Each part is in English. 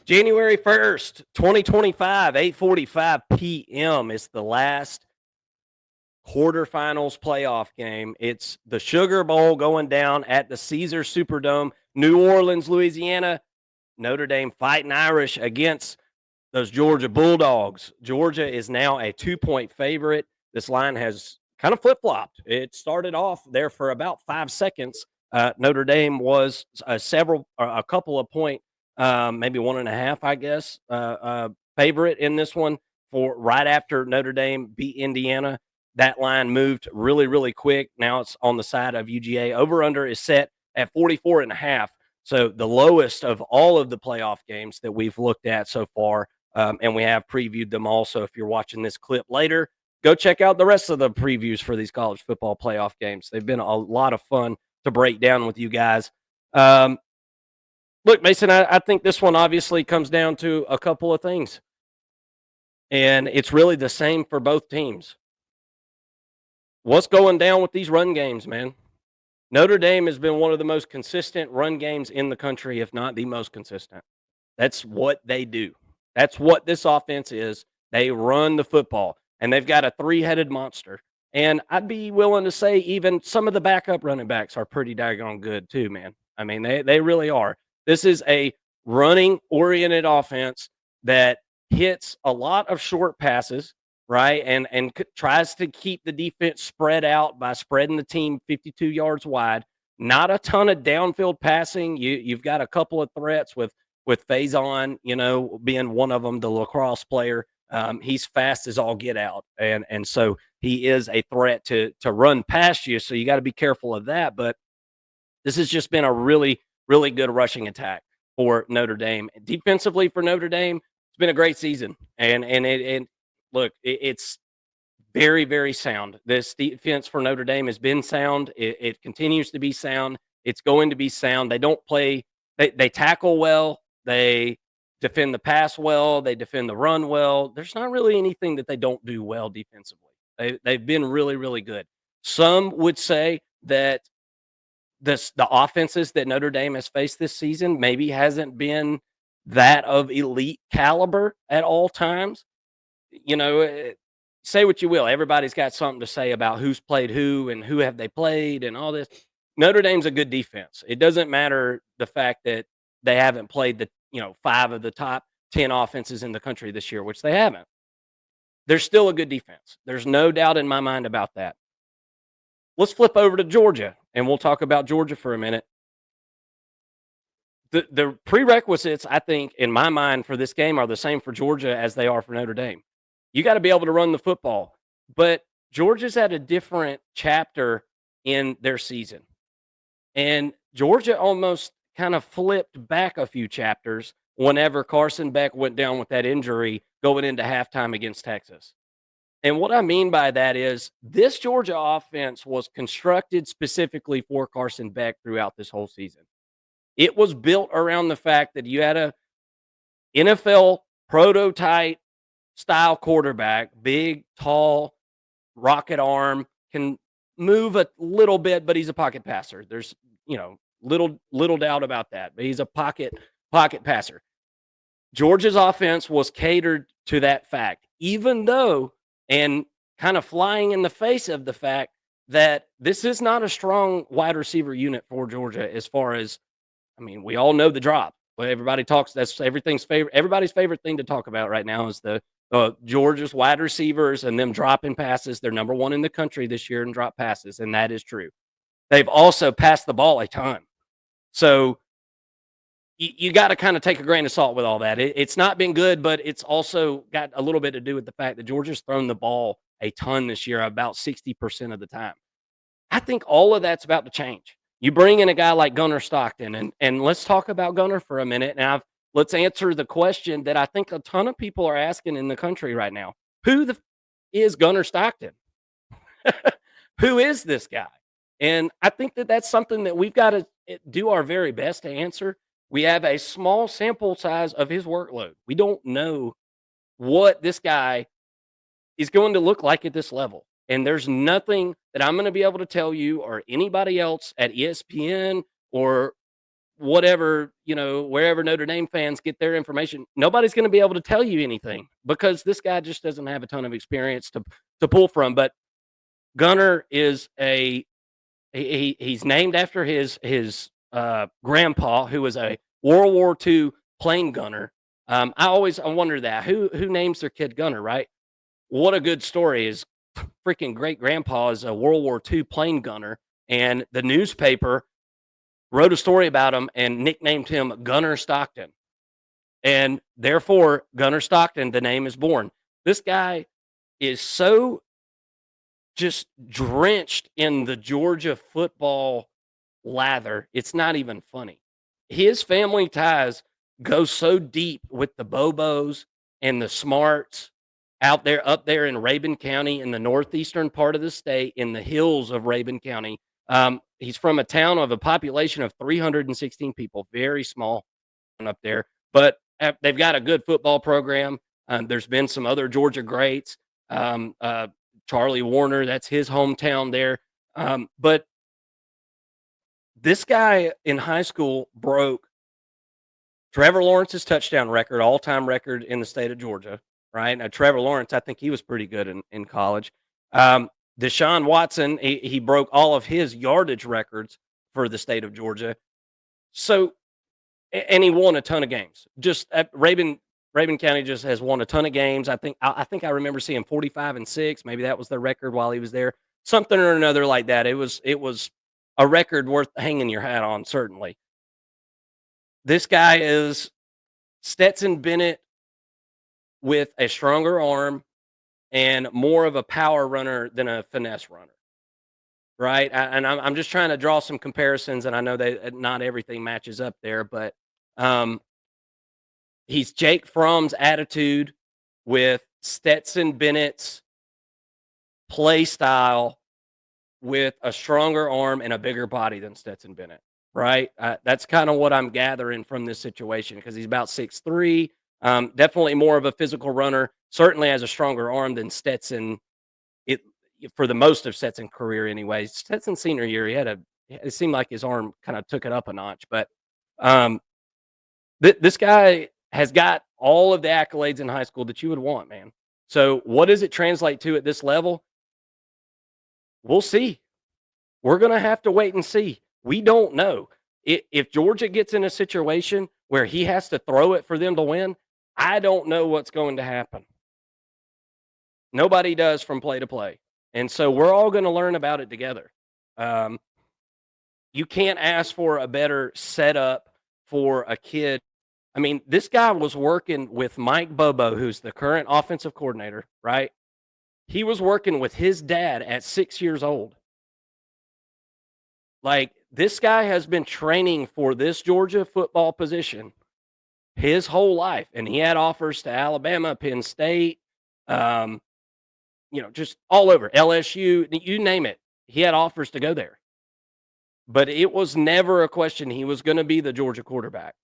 January 1st, 2025, 8:45 p.m. is the last quarterfinals playoff game. It's the Sugar Bowl going down at the Caesars Superdome, New Orleans, Louisiana. Notre Dame Fighting Irish against those Georgia Bulldogs. Georgia is now a 2-point favorite. This line has kind of flip-flopped. It started off there for about 5 seconds. Notre Dame was a couple of point, maybe 1.5, I guess, favorite in this one for right after Notre Dame beat Indiana. That line moved really, really quick. Now it's on the side of UGA. Over-under is set at 44.5. So the lowest of all of the playoff games that we've looked at so far, and we have previewed them all. So if you're watching this clip later, go check out the rest of the previews for these college football playoff games. They've been a lot of fun to break down with you guys. Look, Mason, I think this one obviously comes down to a couple of things, and it's really the same for both teams. What's going down with these run games, man? Notre Dame has been one of the most consistent run games in the country, if not the most consistent. That's what they do. That's what this offense is. They run the football, and they've got a three-headed monster. And I'd be willing to say even some of the backup running backs are pretty daggone good too, man. I mean, they really are. This is a running-oriented offense that hits a lot of short passes, right, and tries to keep the defense spread out by spreading the team 52 yards wide. Not a ton of downfield passing. You've got a couple of threats with Faison, being one of them, the lacrosse player. He's fast as all get out, and so he is a threat to run past you. So you got to be careful of that. But this has just been a really, really good rushing attack for Notre Dame. Defensively for Notre Dame, it's been a great season, and look, it's very, very sound. This defense for Notre Dame has been sound. It continues to be sound. It's going to be sound. They don't play. They tackle well. They defend the pass well. They defend the run well. There's not really anything that they don't do well defensively. They've been really, really good. Some would say that the offenses that Notre Dame has faced this season maybe hasn't been that of elite caliber at all times. Say what you will. Everybody's got something to say about who's played who and who have they played and all this. Notre Dame's a good defense. It doesn't matter the fact that they haven't played the 5 of the top 10 offenses in the country this year, which they haven't. They're still a good defense. There's no doubt in my mind about that. Let's flip over to Georgia, and we'll talk about Georgia for a minute. The prerequisites, I think, in my mind for this game are the same for Georgia as they are for Notre Dame. You got to be able to run the football, but Georgia's at a different chapter in their season. And Georgia almost kind of flipped back a few chapters whenever Carson Beck went down with that injury going into halftime against Texas. And what I mean by that is this Georgia offense was constructed specifically for Carson Beck throughout this whole season. It was built around the fact that you had a NFL prototype style quarterback, big, tall, rocket arm, can move a little bit, but he's a pocket passer. There's, little doubt about that. But he's a pocket passer. Georgia's offense was catered to that fact, even though, and kind of flying in the face of the fact that this is not a strong wide receiver unit for Georgia as far as, we all know the drop. Everybody talks, that's everybody's favorite thing to talk about right now is the Georgia's wide receivers and them dropping passes. They're number 1 in the country this year in drop passes, and that is true. They've also passed the ball a ton. So you got to kind of take a grain of salt with all that. It's not been good, but it's also got a little bit to do with the fact that Georgia's thrown the ball a ton this year, about 60% of the time. I think all of that's about to change. You bring in a guy like Gunnar Stockton, and let's talk about Gunnar for a minute. Now, let's answer the question that I think a ton of people are asking in the country right now. Who is Gunnar Stockton? Who is this guy? And I think that that's something that we've got to do our very best to answer. We have a small sample size of his workload. We don't know what this guy is going to look like at this level. And there's nothing that I'm going to be able to tell you or anybody else at ESPN or whatever, wherever Notre Dame fans get their information, nobody's going to be able to tell you anything because this guy just doesn't have a ton of experience to pull from. But Gunner is he's named after his grandpa, who was a World War II plane gunner. I wonder that who names their kid Gunner, right? What a good story! His freaking great grandpa is a World War II plane gunner, and the newspaper wrote a story about him and nicknamed him Gunner Stockton. And therefore, Gunner Stockton, the name is born. This guy is so just drenched in the Georgia football lather. It's not even funny. His family ties go so deep with the Bobos and the Smarts out there, up there in Rabun County in the northeastern part of the state, in the hills of Rabun County. He's from a town of a population of 316 people, very small up there, but they've got a good football program. There's been some other Georgia greats. Charlie Warner, that's his hometown there. But this guy in high school broke Trevor Lawrence's touchdown record, all-time record in the state of Georgia, right? Now, Trevor Lawrence, I think he was pretty good in college. Deshaun Watson, he broke all of his yardage records for the state of Georgia. So, and he won a ton of games. Just at Rabun County just has won a ton of games. I think I remember seeing 45-6. Maybe that was the record while he was there. Something or another like that. It was a record worth hanging your hat on, certainly. This guy is Stetson Bennett with a stronger arm and more of a power runner than a finesse runner, right? I'm just trying to draw some comparisons, and I know that not everything matches up there, but um, he's Jake Fromm's attitude with Stetson Bennett's play style with a stronger arm and a bigger body than Stetson Bennett, right? That's kind of what I'm gathering from this situation because he's about 6'3", definitely more of a physical runner, certainly has a stronger arm than Stetson. It for the most of Stetson's career, anyways. Stetson's senior year, it seemed like his arm kind of took it up a notch, but um, this guy has got all of the accolades in high school that you would want, man. So, what does it translate to at this level? We'll see. We're going to have to wait and see. We don't know. If Georgia gets in a situation where he has to throw it for them to win, I don't know what's going to happen. Nobody does from play to play. And so we're all going to learn about it together. Um, you can't ask for a better setup for a kid. I mean, this guy was working with Mike Bobo, who's the current offensive coordinator, right? He was working with his dad at 6 years old. Like, this guy has been training for this Georgia football position his whole life, and he had offers to Alabama, Penn State, um, just all over, LSU, you name it. He had offers to go there. But it was never a question he was gonna be the Georgia quarterback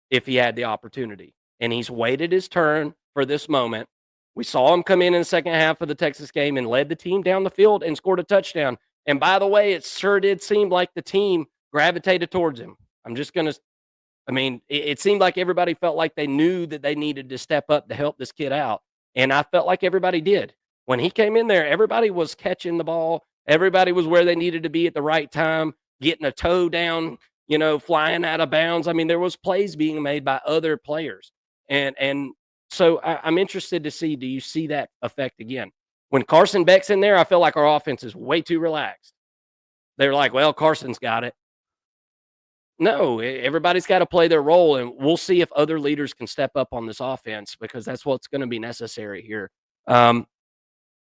if he had the opportunity, and he's waited his turn for this moment. We saw him come in the second half of the Texas game and led the team down the field and scored a touchdown. And by the way, it sure did seem like the team gravitated towards him. I'm just gonna I mean, it seemed like everybody felt like they knew that they needed to step up to help this kid out, and I felt like everybody did. When he came in there, everybody was catching the ball. Everybody was where they needed to be at the right time, getting a toe down, flying out of bounds. I mean, there was plays being made by other players, and so I'm interested to see. Do you see that effect again? When Carson Beck's in there, I feel like our offense is way too relaxed. They're like, well, Carson's got it. No, everybody's got to play their role, and we'll see if other leaders can step up on this offense because that's what's going to be necessary here. Um,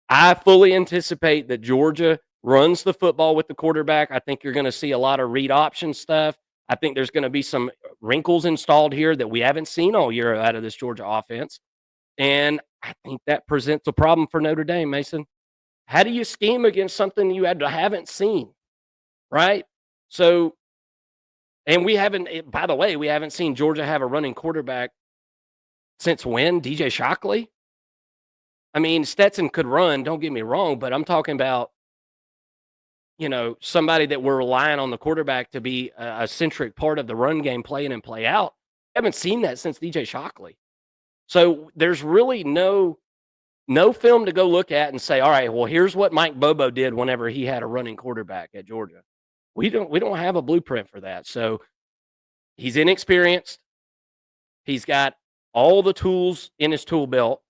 I fully anticipate that Georgia runs the football with the quarterback. I think you're going to see a lot of read option stuff. I think there's going to be some wrinkles installed here that we haven't seen all year out of this Georgia offense, and I think that presents a problem for Notre Dame, Mason. How do you scheme against something you haven't seen, right? So and we haven't, by the way, we haven't seen Georgia have a running quarterback since when? DJ Shockley? I mean, Stetson could run, don't get me wrong, but I'm talking about somebody that we're relying on the quarterback to be a centric part of the run game, play in and play out. Haven't seen that since DJ Shockley. So there's really no film to go look at and say, all right, well, here's what Mike Bobo did whenever he had a running quarterback at Georgia. We don't have a blueprint for that. So he's inexperienced. He's got all the tools in his tool belt.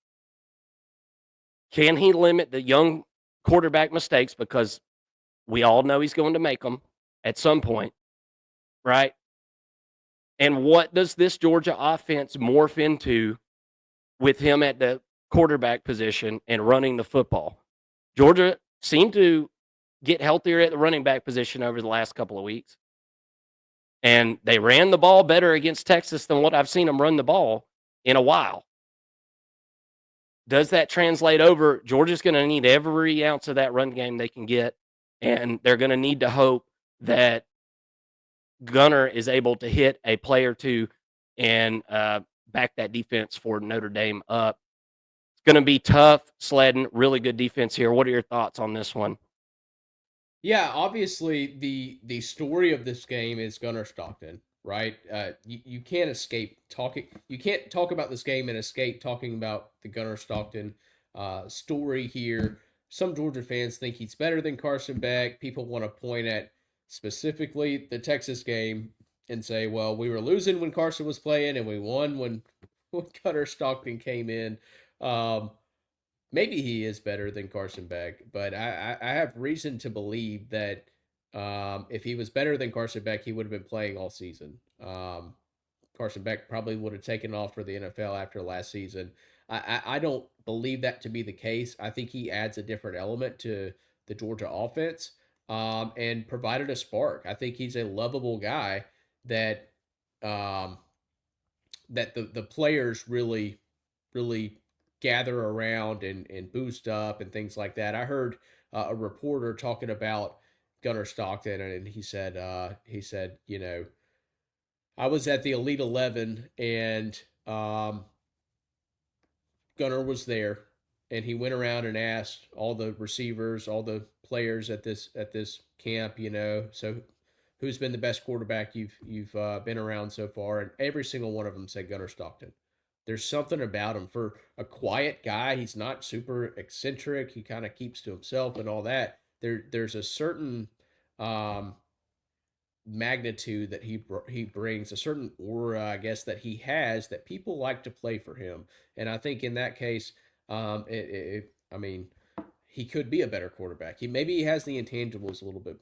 Can he limit the young quarterback mistakes? Because we all know he's going to make them at some point, right? And what does this Georgia offense morph into with him at the quarterback position and running the football? Georgia seemed to get healthier at the running back position over the last couple of weeks. And they ran the ball better against Texas than what I've seen them run the ball in a while. Does that translate over? Georgia's going to need every ounce of that run game they can get, and they're going to need to hope that Gunner is able to hit a play or two and back that defense for Notre Dame up. It's going to be tough sledding, really good defense here. What are your thoughts on this one? Yeah, obviously the story of this game is Gunnar Stockton, right? You can't escape talking. You can't talk about this game and escape talking about the Gunnar Stockton story here. Some Georgia fans think he's better than Carson Beck. People want to point at specifically the Texas game and say, "Well, we were losing when Carson was playing, and we won when Gunnar Stockton came in." Um, Maybe he is better than Carson Beck, but I have reason to believe that if he was better than Carson Beck, he would have been playing all season. Carson Beck probably would have taken off for the NFL after last season. I don't believe that to be the case. I think he adds a different element to the Georgia offense and provided a spark. I think he's a lovable guy that um, that the players really gather around and boost up and things like that. I heard a reporter talking about Gunnar Stockton, and he said, I was at the Elite 11, and Gunnar was there, and he went around and asked all the receivers, all the players at this camp, so who's been the best quarterback you've been around so far, and every single one of them said Gunnar Stockton. There's something about him for a quiet guy. He's not super eccentric. He kind of keeps to himself and all that. There's a certain um, magnitude that he brings, a certain aura, I guess, that he has that people like to play for him. And I think in that case, I mean, he could be a better quarterback. Maybe he has the intangibles a little bit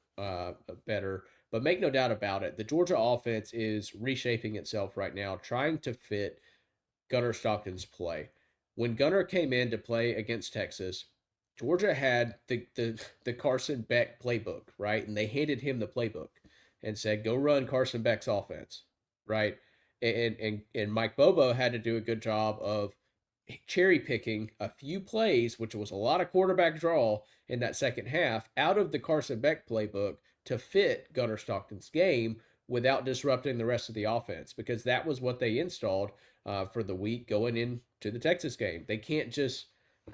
better, but make no doubt about it, the Georgia offense is reshaping itself right now, trying to fit Gunnar Stockton's play. When Gunnar came in to play against Texas, Georgia had the Carson Beck playbook, right? And they handed him the playbook and said, "Go run Carson Beck's offense," right? And Mike Bobo had to do a good job of cherry picking a few plays, which was a lot of quarterback draw in that second half, out of the Carson Beck playbook to fit Gunnar Stockton's game without disrupting the rest of the offense, because that was what they installed for the week going into the Texas game. They can't just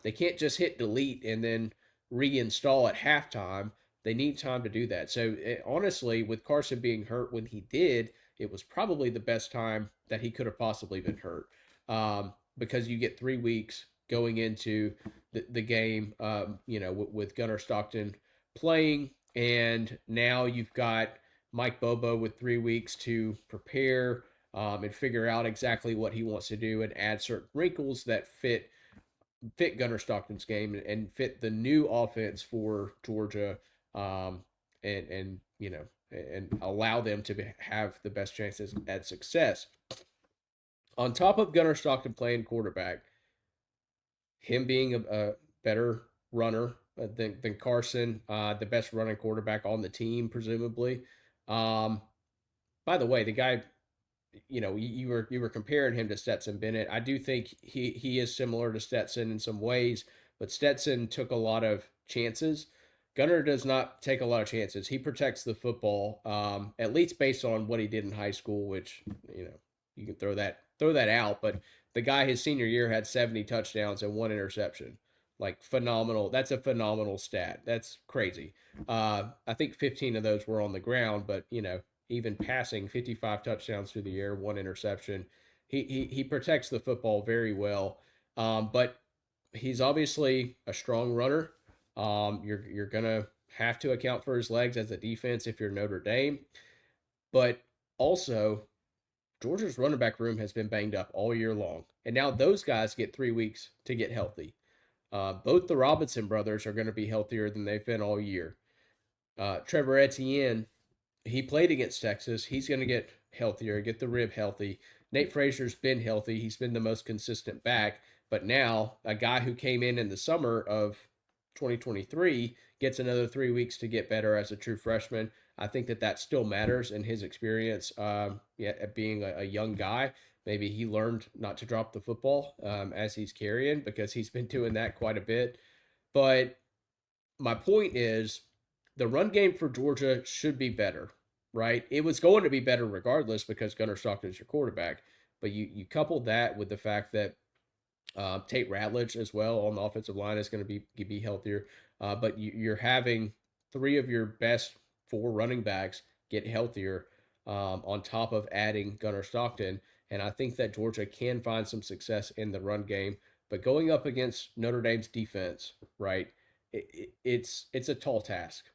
hit delete and then reinstall at halftime. They need time to do that. So honestly, with Carson being hurt when he did, it was probably the best time that he could have possibly been hurt. Because you get 3 weeks going into the game, with Gunnar Stockton playing, and now you've got Mike Bobo with 3 weeks to prepare and figure out exactly what he wants to do and add certain wrinkles that fit Gunnar Stockton's game and fit the new offense for Georgia, and allow them to have the best chances at success. On top of Gunnar Stockton playing quarterback, him being a better runner than Carson, the best running quarterback on the team, presumably. Um, by the way, the guy, you were comparing him to Stetson Bennett. I do think he is similar to Stetson in some ways, but Stetson took a lot of chances. Gunnar does not take a lot of chances. He protects the football, at least based on what he did in high school, which you can throw that out. But the guy his senior year had 70 touchdowns and one interception. like phenomenal. That's a phenomenal stat. That's crazy. I think 15 of those were on the ground, but even passing 55 touchdowns through the air, one interception. He protects the football very well. But he's obviously a strong runner. You're gonna have to account for his legs as a defense if you're Notre Dame, but also Georgia's running back room has been banged up all year long, and now those guys get 3 weeks to get healthy. Both the Robinson brothers are going to be healthier than they've been all year. Trevor Etienne, he played against Texas. He's going to get healthier, get the rib healthy. Nate Fraser's been healthy. He's been the most consistent back. But now, a guy who came in the summer of 2023 gets another 3 weeks to get better as a true freshman. I think that still matters in his experience. Being a young guy, maybe he learned not to drop the football as he's carrying because he's been doing that quite a bit. But my point is the run game for Georgia should be better, right? It was going to be better regardless because Gunnar Stockton's your quarterback. But you couple that with the fact that Tate Ratledge as well on the offensive line is going to be healthier. But you're having three of your best four running backs get healthier on top of adding Gunnar Stockton. And I think that Georgia can find some success in the run game. But going up against Notre Dame's defense, right? It's a tall task.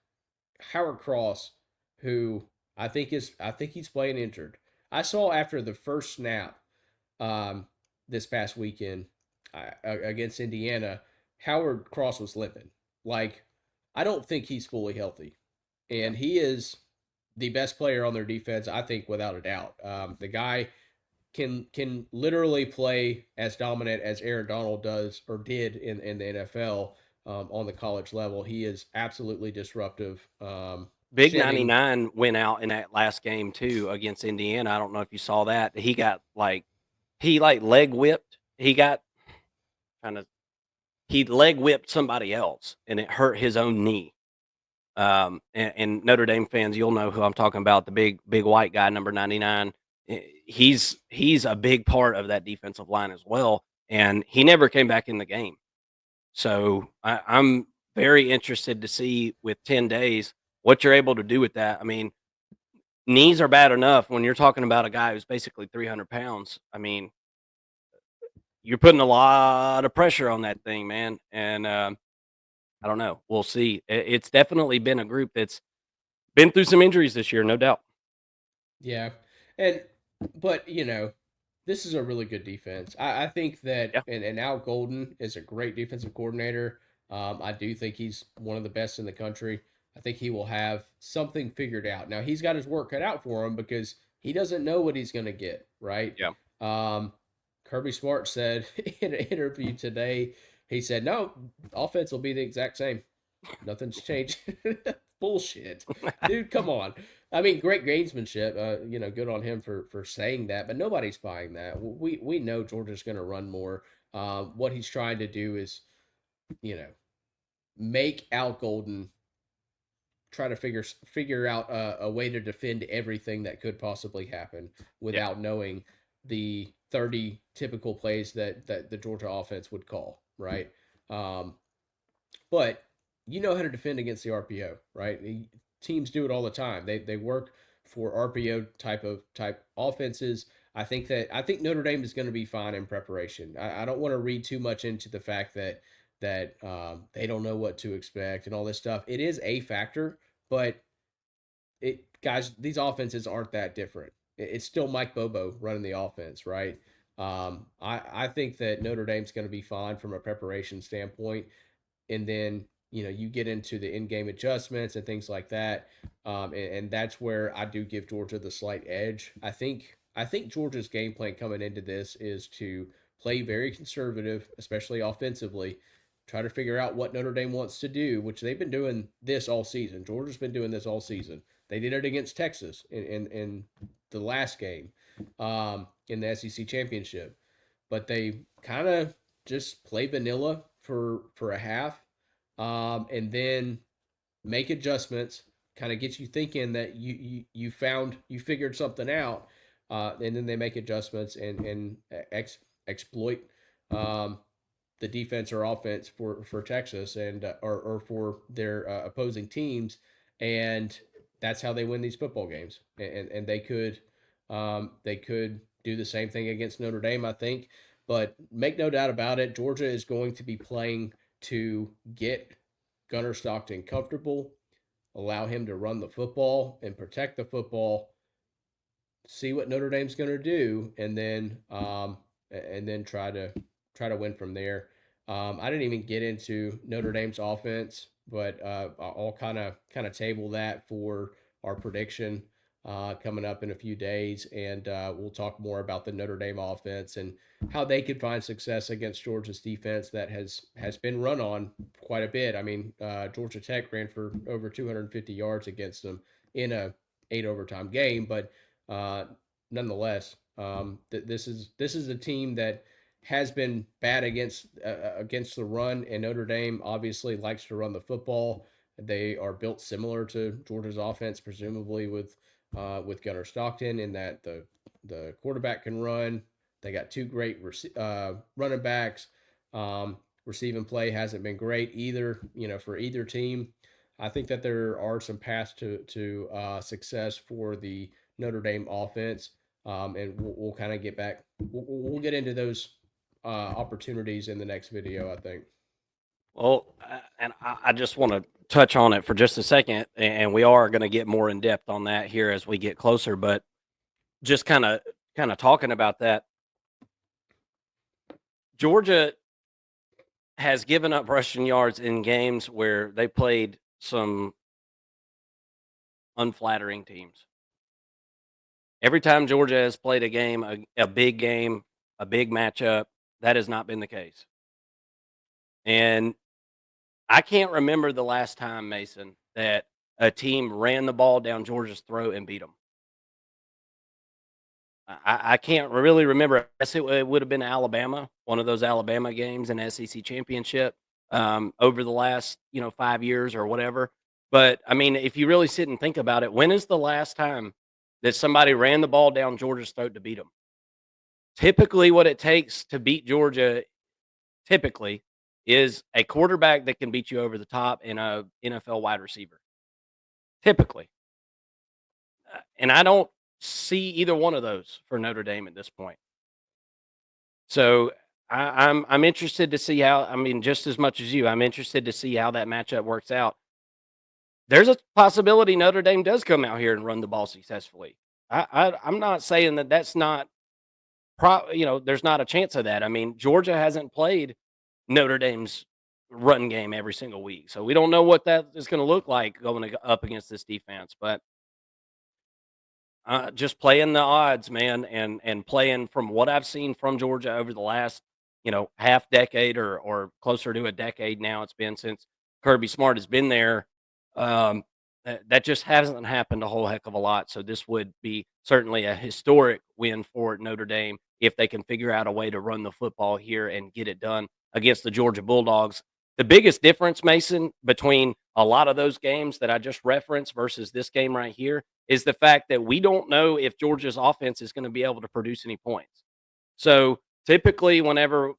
Howard Cross, who I think he's playing injured. I saw after the first snap this past weekend against Indiana, Howard Cross was limping. Like, I don't think he's fully healthy, and he is the best player on their defense, I think, without a doubt. The guy can literally play as dominant as Aaron Donald does or did in the NFL on the college level. He is absolutely disruptive. Big Shedding, 99 went out in that last game too against Indiana. I don't know if you saw that. He leg whipped. Kind of he leg whipped somebody else and it hurt his own knee. And Notre Dame fans, you'll know who I'm talking about, the big white guy, number 99. He's a big part of that defensive line as well, and he never came back in the game. So I'm very interested to see with 10 days what you're able to do with that. I mean, knees are bad enough when you're talking about a guy who's basically 300 pounds. I mean, you're putting a lot of pressure on that thing, man. And I don't know. We'll see. It's definitely been a group that's been through some injuries this year, no doubt. yeah, and but this is a really good defense. I think that, Yeah. and Al Golden is a great defensive coordinator. I do think he's one of the best in the country. I think he will have something figured out. Now he's got his work cut out for him because he doesn't know what he's going to get. Right. Yeah. Um, Kirby Smart said in an interview today, he said, "No, offense will be the exact same. Nothing's changed." Bullshit, dude. Come on. I mean, great gamesmanship. Good on him for saying that. But nobody's buying that. We know Georgia's going to run more. What he's trying to do is, you know, make Al Golden try to figure out a way to defend everything that could possibly happen Yeah. without knowing the 30 typical plays that the Georgia offense would call. Right. Um, but you know how to defend against the RPO, right? Teams do it all the time. They work for RPO type offenses. I think Notre Dame is going to be fine in preparation. I don't want to read too much into the fact that they don't know what to expect and all this stuff. It is a factor, but these offenses aren't that different. It's still Mike Bobo running the offense, right? I think that Notre Dame's going to be fine from a preparation standpoint, and then you get into the in-game adjustments and things like that, and that's where I do give Georgia the slight edge. I think Georgia's game plan coming into this is to play very conservative, especially offensively, try to figure out what Notre Dame wants to do, which they've been doing this all season. Georgia's been doing this all season. They did it against Texas in the last game in the SEC championship, but they kind of just play vanilla for a half, and then make adjustments, kind of get you thinking that you figured something out, and then they make adjustments and exploit um, the defense or offense for Texas and or for their opposing teams, and that's how they win these football games. And they could do the same thing against Notre Dame, I think. But make no doubt about it, Georgia is going to be playing to get Gunnar Stockton comfortable, allow him to run the football and protect the football, see what Notre Dame's going to do, and then try to win from there. I didn't even get into Notre Dame's offense, but I'll kind of table that for our prediction coming up in a few days, and we'll talk more about the Notre Dame offense and how they could find success against Georgia's defense that has been run on quite a bit. I mean, Georgia Tech ran for over 250 yards against them in a 8 overtime game, but uh, nonetheless, this is a team that has been bad against the run, and Notre Dame obviously likes to run the football. They are built similar to Georgia's offense, presumably with Gunnar Stockton, in that the quarterback can run. They got two great running backs. Receiving play hasn't been great either, for either team. I think that there are some paths to success for the Notre Dame offense, and we'll kind of get back. We'll get into those opportunities in the next video, I think. Well, and I just want to touch on it for just a second, and we are going to get more in depth on that here as we get closer. But just kind of talking about that, Georgia has given up rushing yards in games where they played some unflattering teams. Every time Georgia has played a game, a big game, a big matchup, that has not been the case. And I can't remember the last time, Mason, that a team ran the ball down Georgia's throat and beat them. I can't really remember. I guess it would have been Alabama, one of those Alabama games in SEC championship over the last 5 years or whatever. But I mean, if you really sit and think about it, when is the last time that somebody ran the ball down Georgia's throat to beat them? Typically, what it takes to beat Georgia typically is a quarterback that can beat you over the top and a NFL wide receiver. Typically. And I don't see either one of those for Notre Dame at this point. So I'm interested to see how. I mean, just as much as you, I'm interested to see how that matchup works out. There's a possibility Notre Dame does come out here and run the ball successfully. I'm not saying that that's not. There's not a chance of that. I mean, Georgia hasn't played Notre Dame's run game every single week, so we don't know what that is going to look like going up against this defense. But just playing the odds, man, and playing from what I've seen from Georgia over the last, half decade or closer to a decade now. It's been since Kirby Smart has been there. That just hasn't happened a whole heck of a lot. So this would be certainly a historic win for Notre Dame if they can figure out a way to run the football here and get it done against the Georgia Bulldogs. The biggest difference, Mason, between a lot of those games that I just referenced versus this game right here is the fact that we don't know if Georgia's offense is going to be able to produce any points. So typically, whenever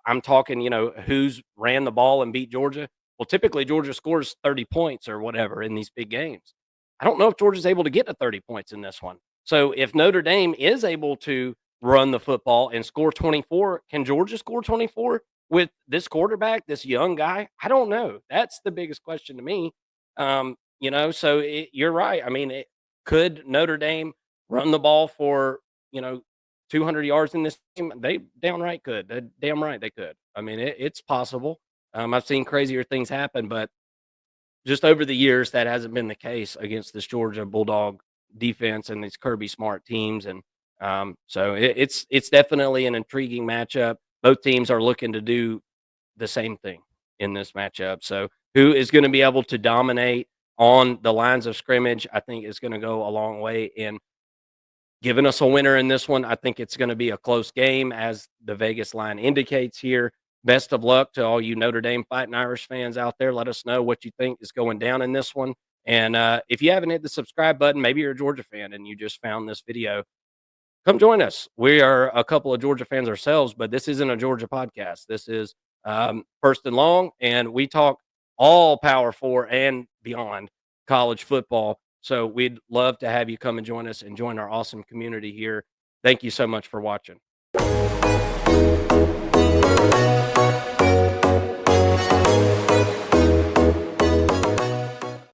I'm talking, who's ran the ball and beat Georgia, well, typically Georgia scores 30 points or whatever in these big games. I don't know if Georgia's able to get to 30 points in this one. So if Notre Dame is able to run the football and score 24, can Georgia score 24 with this quarterback, this young guy? I don't know. That's the biggest question to me. So you're right. I mean, could Notre Dame run the ball for, 200 yards in this game? They downright could. Damn right they could. I mean, it's possible. I've seen crazier things happen, but just over the years, that hasn't been the case against this Georgia Bulldog defense and these Kirby Smart teams. And so it's definitely an intriguing matchup. Both teams are looking to do the same thing in this matchup. So who is going to be able to dominate on the lines of scrimmage, I think is going to go a long way in giving us a winner in this one. I think it's going to be a close game, as the Vegas line indicates here. Best of luck to all you Notre Dame Fighting Irish fans out there. Let us know what you think is going down in this one. And if you haven't hit the subscribe button, maybe you're a Georgia fan and you just found this video, come join us. We are a couple of Georgia fans ourselves, but this isn't a Georgia podcast. This is First and Long, and we talk all Power Four and beyond college football. So we'd love to have you come and join us and join our awesome community here. Thank you so much for watching.